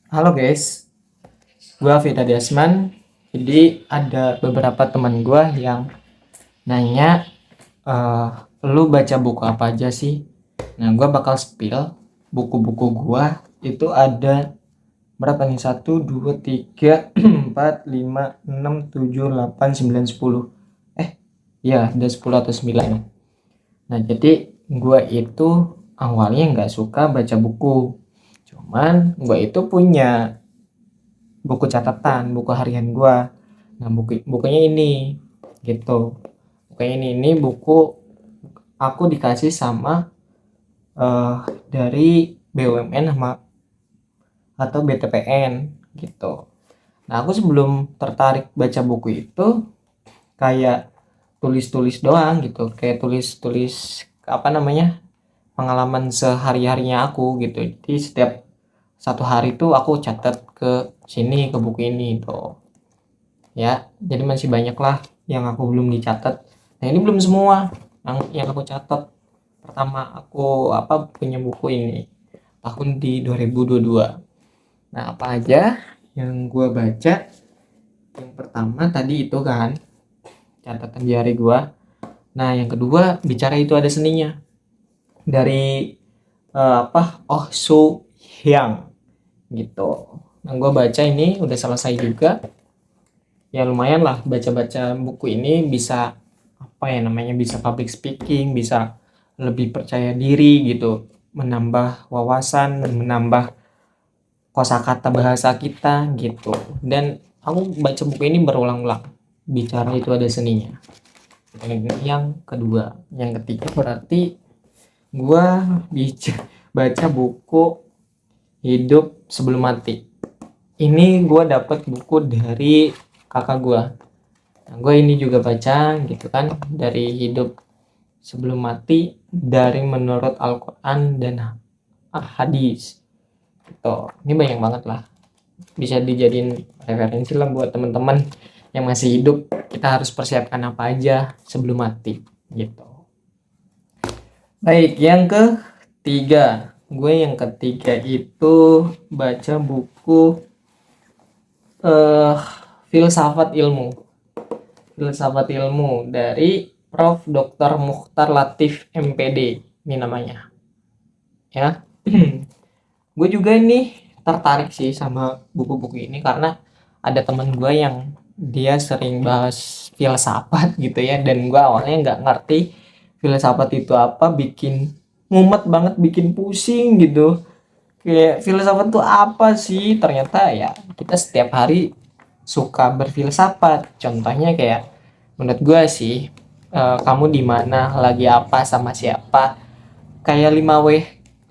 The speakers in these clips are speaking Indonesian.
Halo guys, gue Vita Desman. Jadi ada beberapa teman gue yang nanya, eh lu baca buku apa aja sih? Nah, gue bakal spill buku-buku gue itu ada berapa nih? Satu, dua, tiga, empat, lima, enam, tujuh, delapan, sembilan, 10. Iya, ada 10 atau 9. Nah, jadi gue itu awalnya nggak suka baca buku. Cuman gue itu punya buku catatan, buku harian gua. Nah, bukunya ini gitu. Bukunya ini buku aku dikasih sama eh, dari BUMN sama atau BTPN gitu. Nah, aku sebelum tertarik baca buku itu kayak tulis-tulis doang gitu, kayak tulis-tulis apa namanya? Pengalaman sehari-harinya aku gitu. Jadi setiap satu hari tuh aku catat ke sini, ke buku ini tuh. Ya, jadi masih banyak lah yang aku belum dicatat. Nah, ini belum semua yang aku catat. Pertama aku punya buku ini tahun di 2022. Nah, apa aja yang gua baca? Yang pertama tadi itu kan catatan diary gua. Nah, yang kedua bicara itu ada seninya dari Oh Soo Hyang gitu. Nah, gua baca ini udah selesai juga. Ya lumayan lah baca-baca buku ini, bisa bisa public speaking, bisa lebih percaya diri gitu, menambah wawasan dan menambah kosakata bahasa kita gitu. Dan aku baca buku ini berulang-ulang, bicara itu ada seninya. Yang kedua, yang ketiga berarti gua baca buku hidup sebelum mati. Ini gua dapat buku dari kakak gua. Nah, gue ini juga baca gitu kan, dari hidup sebelum mati, dari menurut Al-Quran dan hadis gitu. Ini banyak banget lah, bisa dijadiin referensi lah buat teman-teman yang masih hidup. Kita harus persiapkan apa aja sebelum mati gitu. Baik, yang ketiga, gue yang ketiga itu baca buku eh filsafat ilmu dari Prof. Dr. Mukhtar Latif MPD, ini namanya ya. Gue juga nih tertarik sih sama buku-buku ini karena ada teman gue yang dia sering bahas filsafat gitu ya, dan gue awalnya nggak ngerti filsafat itu apa, bikin mumet banget, bikin pusing gitu. Kayak filsafat tuh apa sih? Ternyata ya kita setiap hari suka berfilsafat. Contohnya kayak menurut gue sih, kamu di mana, lagi apa, sama siapa, kayak 5W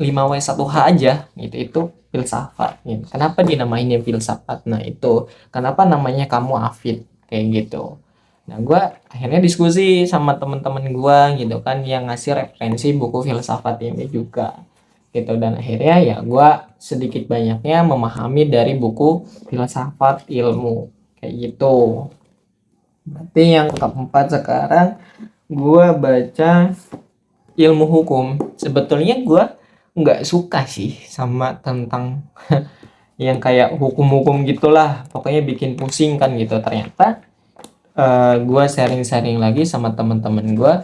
1H aja gitu, itu filsafat gitu. Kenapa dinamainnya filsafat? Nah, itu kenapa namanya kamu afid kayak gitu. Nah, gue akhirnya diskusi sama teman-teman gue gitu kan, yang ngasih referensi buku filsafat ini juga gitu. Dan akhirnya ya gue sedikit banyaknya memahami dari buku filsafat ilmu kayak gitu. Berarti yang keempat sekarang gue baca ilmu hukum. Sebetulnya gue nggak suka sih sama tentang yang kayak hukum-hukum gitulah, pokoknya bikin pusing kan gitu. Ternyata gue sharing-sharing lagi sama teman-teman gue,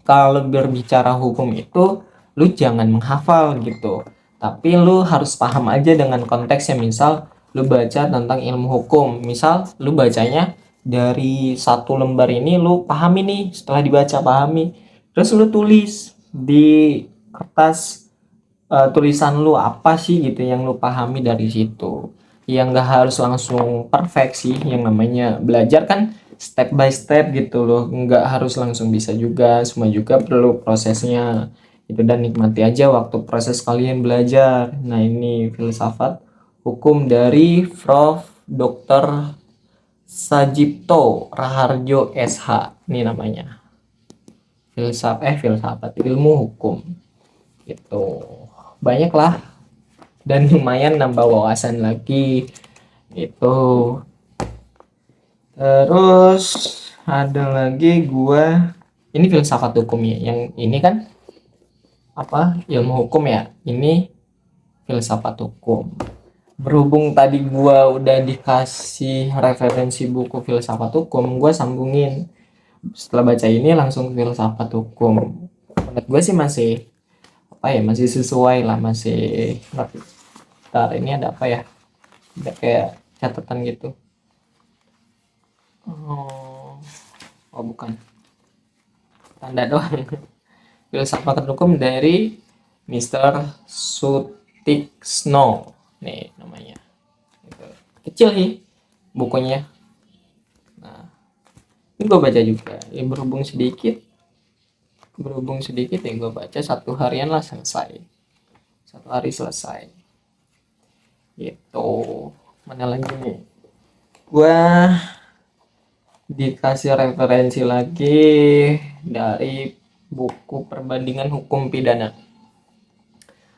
kalau berbicara hukum itu lu jangan menghafal gitu, tapi lu harus paham aja dengan konteksnya. Misal lu baca tentang ilmu hukum, misal lu bacanya dari satu lembar ini, lu pahami nih, setelah dibaca pahami, terus lu tulis di kertas, tulisan lu apa sih gitu yang lu pahami dari situ. Yang nggak harus langsung perfect sih, yang namanya belajar kan step by step gitu loh, nggak harus langsung bisa juga, semua juga perlu prosesnya itu. Dan nikmati aja waktu proses kalian belajar. Nah, ini filsafat hukum dari Prof. Dr. Sajipto Raharjo SH, ini namanya filsafat ilmu hukum gitu. Banyak lah, dan lumayan nambah wawasan lagi itu. Terus ada lagi gua, ini filsafat hukumnya, yang ini kan ilmu hukum ya, ini filsafat hukum. Berhubung tadi gua udah dikasih referensi buku filsafat hukum, gua sambungin setelah baca ini langsung filsafat hukum. Menurut gue sih masih apa ya, masih sesuai lah, masih ngerti. Ntar ini ada apa ya, ada kayak catatan gitu. Oh bukan, tanda doang. Filsafat hukum dari Mr. Sutiksno nih namanya gitu. Kecil sih bukunya. Nah ini gue baca juga ya, berhubung sedikit ya gue baca satu harian lah selesai, satu hari selesai gitu. Mana lagi nih, gue dikasih referensi lagi dari buku perbandingan hukum pidana.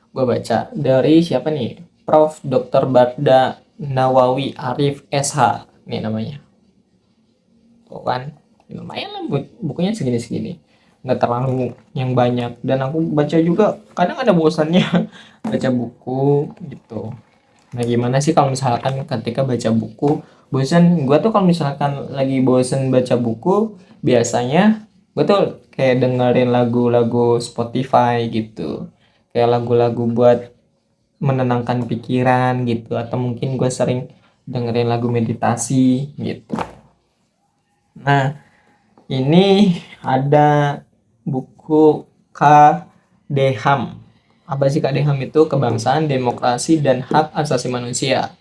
Gue baca dari siapa nih, Prof. Dr. Barda Nawawi Arif SH nih namanya. Tuh kan lumayan lah bukunya segini-segini, nggak terlalu yang banyak, dan aku baca juga kadang ada bosannya baca buku gitu. Nah gimana sih kalau misalkan ketika baca buku bosan, gue tuh kalau misalkan lagi bosan baca buku biasanya gue tuh kayak dengerin lagu-lagu Spotify gitu, kayak lagu-lagu buat menenangkan pikiran gitu, atau mungkin gue sering dengerin lagu meditasi gitu. Nah ini ada buku KD HAM. Apa sih KD HAM itu? Kebangsaan, Demokrasi, dan Hak Asasi Manusia.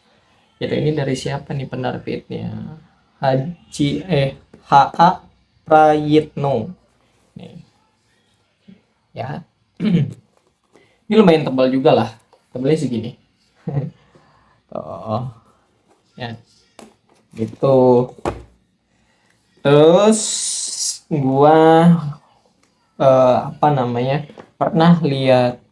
Jadi ini dari siapa nih penerbitnya? H.A. Prayitno. Nih, ya. Ini lumayan tebal juga lah. Tebalnya segini. Oh, ya. Gitu. Terus gua apa namanya? Pernah lihat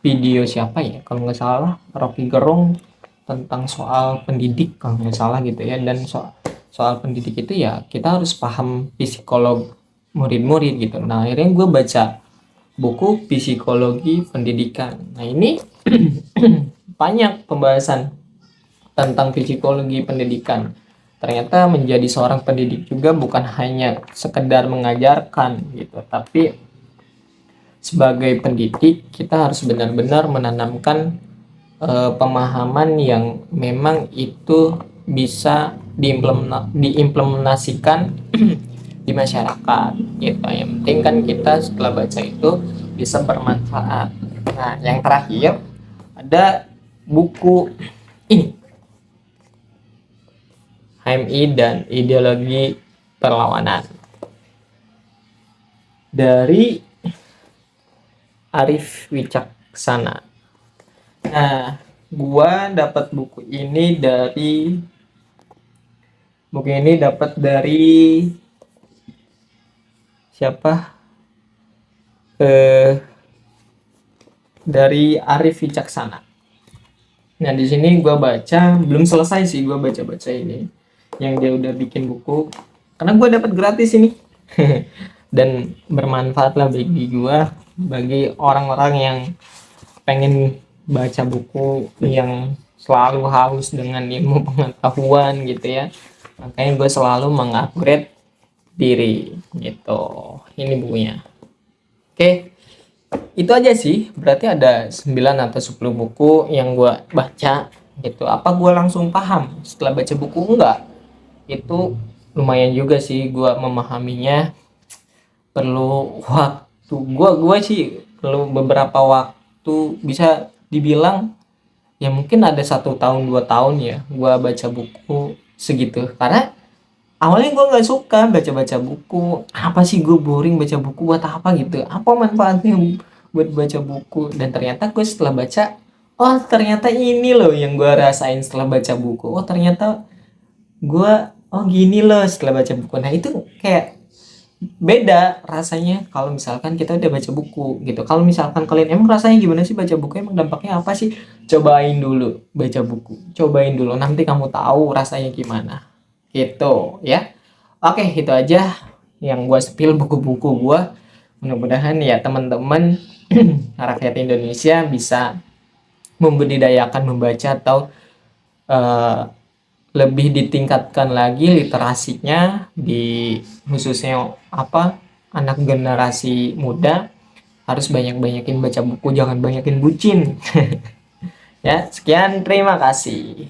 video siapa ya? Kalau nggak salah Rocky Gerung tentang soal pendidik kalau nggak salah gitu ya. Dan soal pendidik itu ya kita harus paham psikolog murid-murid gitu. Nah akhirnya gue baca buku psikologi pendidikan. Nah ini banyak pembahasan tentang psikologi pendidikan. Ternyata menjadi seorang pendidik juga bukan hanya sekedar mengajarkan gitu, tapi sebagai pendidik kita harus benar-benar menanamkan pemahaman yang memang itu bisa diimplementasikan di masyarakat gitu. Yang penting kan kita setelah baca itu bisa bermanfaat. Nah yang terakhir ada buku ini, HMI dan Ideologi Perlawanan dari Arif Wicaksana. Nah gua dapat buku ini dapat dari siapa, dari Arif Wicaksana. Nah di sini gue baca belum selesai sih, gue baca ini yang dia udah bikin buku karena gue dapat gratis ini dan bermanfaat lah bagi gue, bagi orang-orang yang pengen baca buku yang selalu haus dengan ilmu pengetahuan gitu ya. Makanya gue selalu mengupgrade diri gitu. Ini bukunya. Oke, itu aja sih. Berarti ada 9 atau 10 buku yang gue baca gitu. Apa gue langsung paham setelah baca buku? Enggak. Itu lumayan juga sih gue memahaminya. Perlu waktu. Gue sih perlu beberapa waktu, bisa dibilang ya mungkin ada 1 tahun 2 tahun ya gue baca buku segitu. Karena awalnya gue nggak suka baca buku, apa sih gue boring baca buku buat apa gitu, apa manfaatnya buat baca buku. Dan ternyata gue setelah baca, oh ternyata ini loh yang gue rasain setelah baca buku, oh ternyata gue, oh gini loh setelah baca buku. Nah itu kayak beda rasanya kalau misalkan kita udah baca buku gitu. Kalau misalkan kalian emang rasanya gimana sih baca buku, emang dampaknya apa sih, cobain dulu baca buku, cobain dulu nanti kamu tahu rasanya gimana gitu ya. Oke itu aja yang gue spill buku-buku gue. Mudah-mudahan ya teman-teman rakyat Indonesia bisa membudidayakan membaca atau eh, lebih ditingkatkan lagi literasinya di khususnya apa anak generasi muda, harus banyak-banyakin baca buku, jangan banyakin bucin. Ya, sekian, terima kasih.